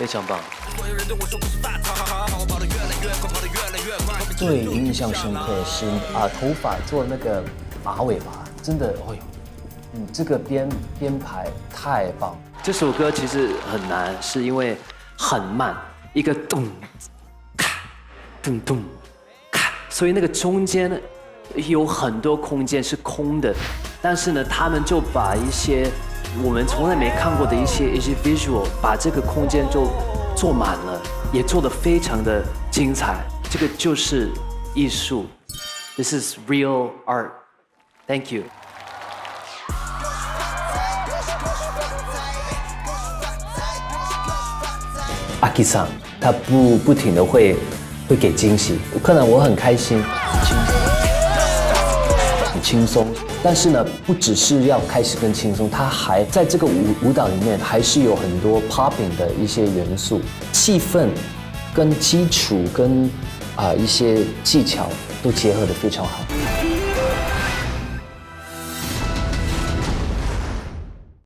非常棒。最印象深刻的是头发做那个马尾吧，真的，哎呦，这个编排太棒。这首歌其实很难，是因为很慢，一个咚咔咚咚咔，所以那个中间呢有很多空间是空的，但是呢，他们就把一些我们从来没看过的一些 visual， 把这个空间就做满了，也做得非常的精彩。这个就是艺术 ，This is real art. Thank you. 阿 Ki 桑他不停的会给惊喜，可能我很开心，很轻松，但是呢，不只是要开始更轻松，他还在这个舞蹈里面还是有很多 popping 的一些元素，气氛跟基础跟一些技巧都结合得非常好。